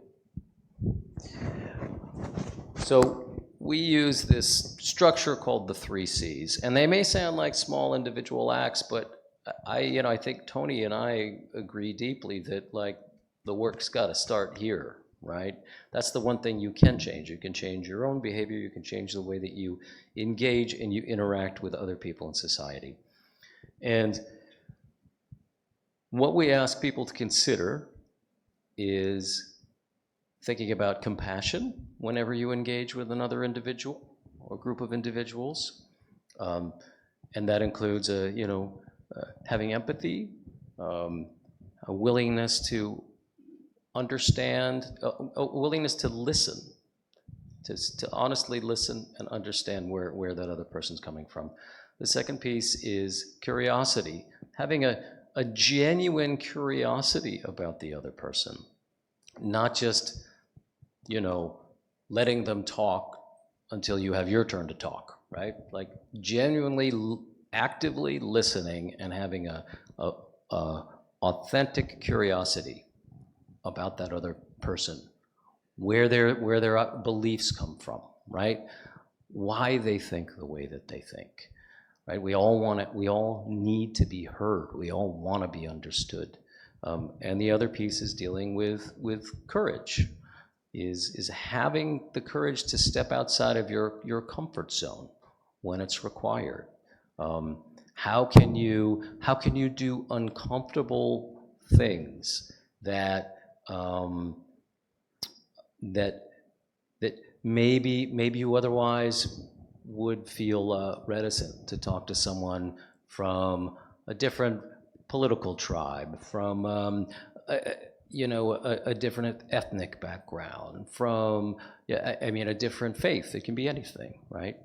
So we use this structure called the 3 C's, and they may sound like small individual acts, but I think Tony and I agree deeply that like the work's gotta start here, right? That's the one thing you can change. You can change your own behavior, you can change the way that you engage and you interact with other people in society. And what we ask people to consider is thinking about compassion whenever you engage with another individual or group of individuals. And that includes having empathy, a willingness to understand, a willingness to listen, to honestly listen and understand where that other person's coming from. The second piece is curiosity, having a genuine curiosity about the other person, not just, letting them talk until you have your turn to talk, right? Like genuinely, actively listening and having a authentic curiosity about that other person, where their beliefs come from, right? Why they think the way that they think, right? We all need to be heard. We all want to be understood. And the other piece is dealing with courage, is having the courage to step outside of your comfort zone when it's required. How can you do uncomfortable things that maybe you otherwise would feel reticent to talk to someone from a different political tribe, from a different ethnic background, from a different faith. It can be anything, right?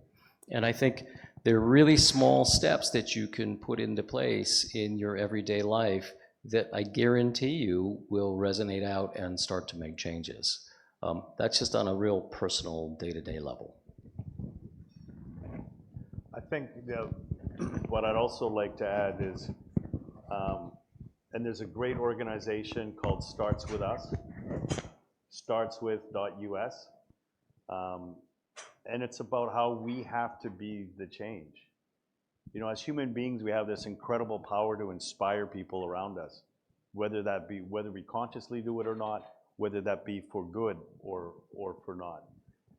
And I think there are really small steps that you can put into place in your everyday life that I guarantee you will resonate out and start to make changes. That's just on a real personal day-to-day level. I think what I'd also like to add is, and there's a great organization called Starts With Us, startswith.us, and it's about how we have to be the change. As human beings, we have this incredible power to inspire people around us, whether we consciously do it or not, whether that be for good or for not.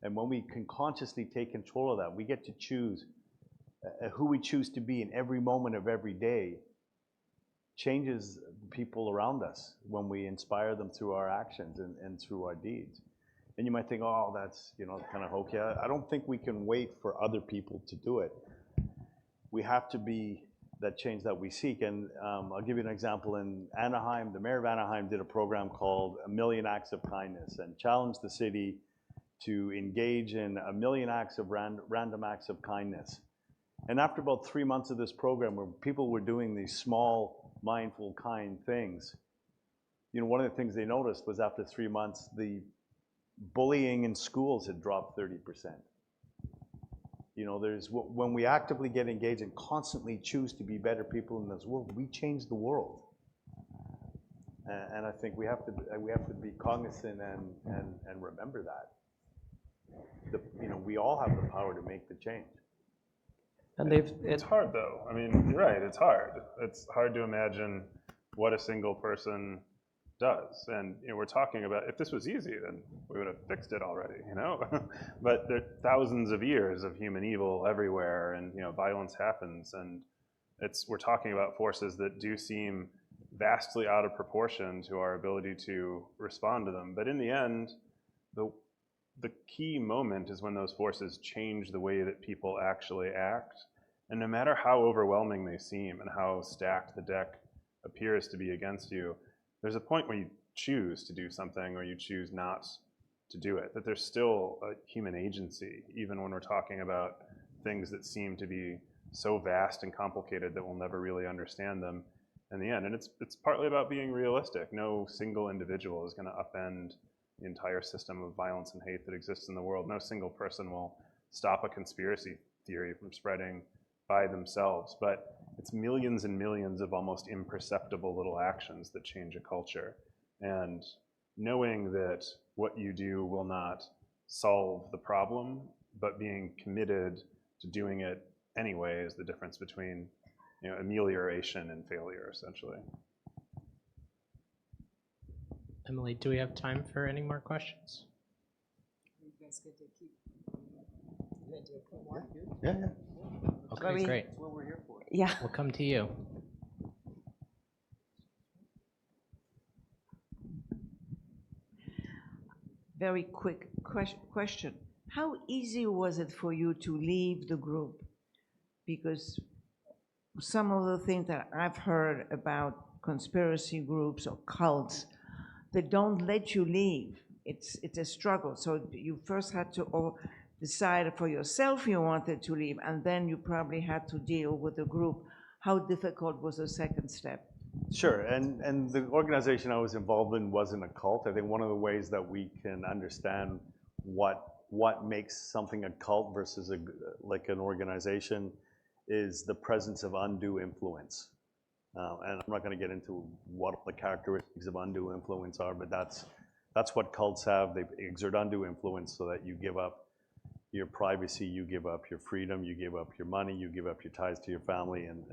And when we can consciously take control of that, we get to choose who we choose to be in every moment of every day. Changes people around us when we inspire them through our actions and through our deeds. And you might think, oh, that's kind of hokey. I don't think we can wait for other people to do it. We have to be that change that we seek. And I'll give you an example. In Anaheim, the mayor of Anaheim did a program called 1 Million Acts of Kindness and challenged the city to engage in 1 million acts of random acts of kindness. And after about 3 months of this program, where people were doing these small, mindful, kind things, one of the things they noticed was after 3 months, the bullying in schools had dropped 30%. When we actively get engaged and constantly choose to be better people in this world, we change the world. And I think we have to be cognizant and remember that. We all have the power to make the change. And it's hard though. I mean, you're right, it's hard. It's hard to imagine what a single person does. And we're talking about, if this was easy, then we would have fixed it already, But there are thousands of years of human evil everywhere, and violence happens, and we're talking about forces that do seem vastly out of proportion to our ability to respond to them. But in the end, the key moment is when those forces change the way that people actually act. And no matter how overwhelming they seem and how stacked the deck appears to be against you, there's a point where you choose to do something or you choose not to do it, that there's still a human agency, even when we're talking about things that seem to be so vast and complicated that we'll never really understand them in the end. And it's partly about being realistic. No single individual is going to upend the entire system of violence and hate that exists in the world. No single person will stop a conspiracy theory from spreading by themselves, but it's millions and millions of almost imperceptible little actions that change a culture. And knowing that what you do will not solve the problem, but being committed to doing it anyway is the difference between, you know, amelioration and failure, essentially. Emily, do we have time for any more questions? You guys good to keep? You gonna do a couple more? Yeah. Okay, great. That's what we're here for. Yeah. We'll come to you. Very quick question. How easy was it for you to leave the group? Because some of the things that I've heard about conspiracy groups or cults, they don't let you leave. It's a struggle. So you first had to decide for yourself you wanted to leave, and then you probably had to deal with the group. How difficult was the second step? Sure, and the organization I was involved in wasn't a cult. I think one of the ways that we can understand what makes something a cult versus like an organization is the presence of undue influence. And I'm not going to get into what the characteristics of undue influence are, but that's what cults have. They exert undue influence so that you give up your privacy, you give up your freedom, you give up your money, you give up your ties to your family, and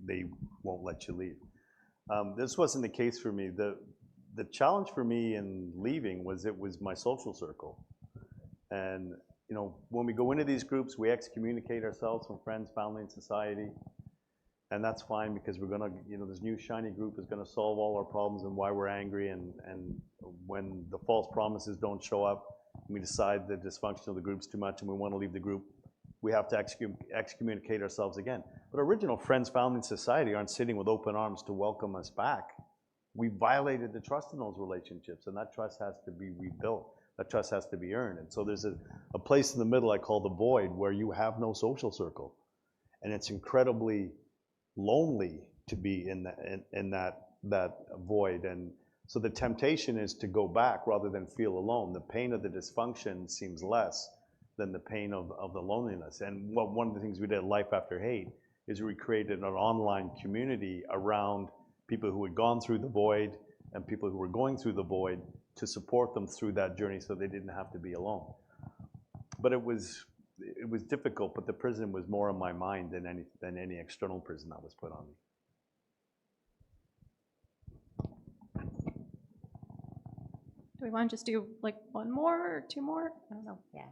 they won't let you leave. This wasn't the case for me. The challenge for me in leaving was it was my social circle. And you know, when we go into these groups, we excommunicate ourselves from friends, family, and society. And that's fine because we're gonna, you know, this new shiny group is gonna solve all our problems and why we're angry. And when the false promises don't show up, we decide the dysfunction of the group's too much and we want to leave the group, we have to excommunicate ourselves again. But original friends, family, and society aren't sitting with open arms to welcome us back. We violated the trust in those relationships, and that trust has to be rebuilt. That trust has to be earned. And so there's a place in the middle I call the void where you have no social circle. And it's incredibly lonely to be in that void. And so the temptation is to go back rather than feel alone. The pain of the dysfunction seems less than the pain of the loneliness. And one of the things we did at Life After Hate is we created an online community around people who had gone through the void and people who were going through the void to support them through that journey so they didn't have to be alone. But it was difficult, but the prison was more in my mind than any external prison that was put on me. Do we want to just do like one more or two more? I don't know. Yeah.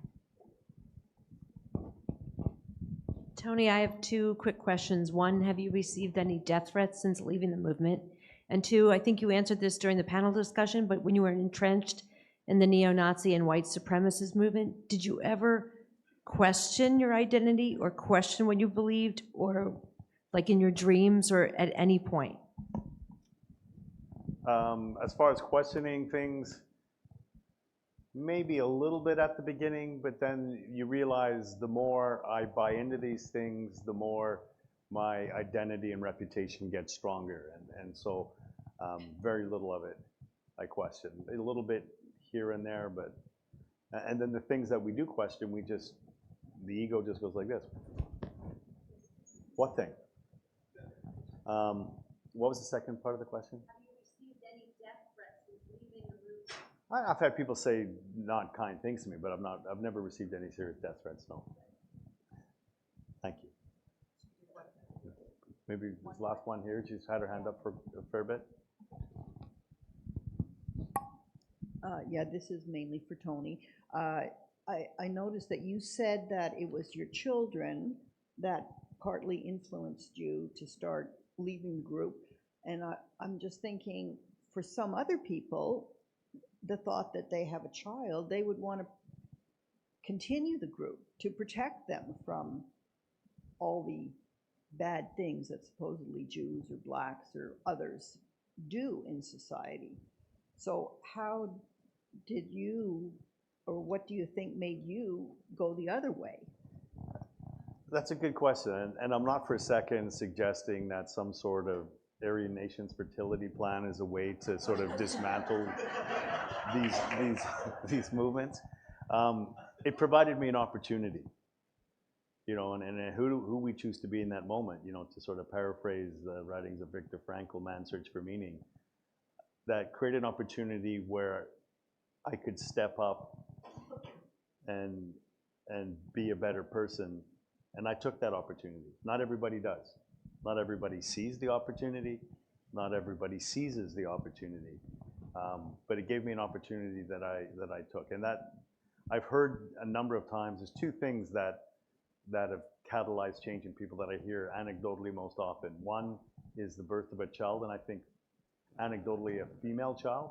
Tony, I have two quick questions. One, have you received any death threats since leaving the movement? And two, I think you answered this during the panel discussion, but when you were entrenched in the neo-Nazi and white supremacist movement, did you ever question your identity or question what you believed, or like in your dreams or at any point? As far as questioning things, maybe a little bit at the beginning, but then you realize the more I buy into these things, the more my identity and reputation gets stronger. And so very little of it I question. A little bit here and there, but, and then the things that we do question, the ego just goes like this. What thing? What was the second part of the question? Have you received any death threats since leaving the movement? I've had people say not kind things to me, but I've never received any serious death threats, no. Thank you. Maybe this last one here, she's had her hand up for a fair bit. Yeah, this is mainly for Tony. I noticed that you said that it was your children that partly influenced you to start leaving the group. And I'm just thinking, for some other people, the thought that they have a child, they would want to continue the group to protect them from all the bad things that supposedly Jews or blacks or others do in society. So how did you, or what do you think made you go the other way? That's a good question, and I'm not for a second suggesting that some sort of Aryan Nations fertility plan is a way to sort of dismantle these movements. It provided me an opportunity, you know, and who we choose to be in that moment, you know, to sort of paraphrase the writings of Viktor Frankl, Man's Search for Meaning, that created an opportunity where I could step up and be a better person. And I took that opportunity. Not everybody does. Not everybody sees the opportunity. Not everybody seizes the opportunity. But it gave me an opportunity that I took. And that I've heard a number of times, there's two things that have catalyzed change in people that I hear anecdotally most often. One is the birth of a child, and I think anecdotally a female child.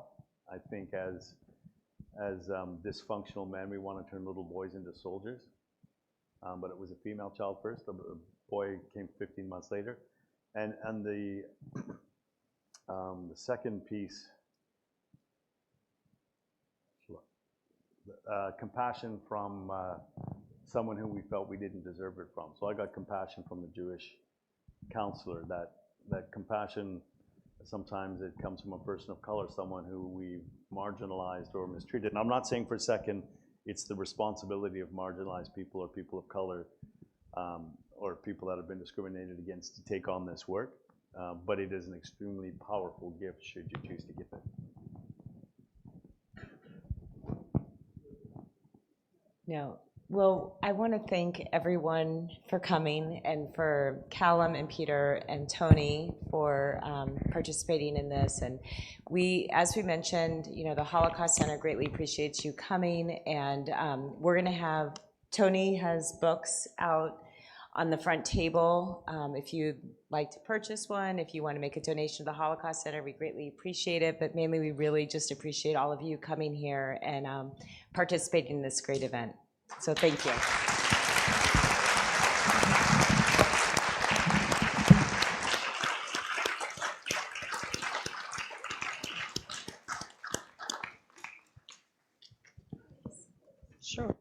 I think as dysfunctional men, we want to turn little boys into soldiers. But it was a female child first. A boy came 15 months later. And the second piece, compassion from someone who we felt we didn't deserve it from. So I got compassion from the Jewish counselor. That compassion, sometimes it comes from a person of color, someone who we marginalized or mistreated. And I'm not saying for a second it's the responsibility of marginalized people or people of color or people that have been discriminated against to take on this work, but it is an extremely powerful gift should you choose to give it. No. Well, I want to thank everyone for coming and for Calum and Peter and Tony for participating in this. And as we mentioned, you know, the Holocaust Center greatly appreciates you coming. And we're going to have, Tony has books out on the front table. If you'd like to purchase one, if you want to make a donation to the Holocaust Center, we greatly appreciate it. But mainly, we really just appreciate all of you coming here and participating in this great event. So thank you. Sure.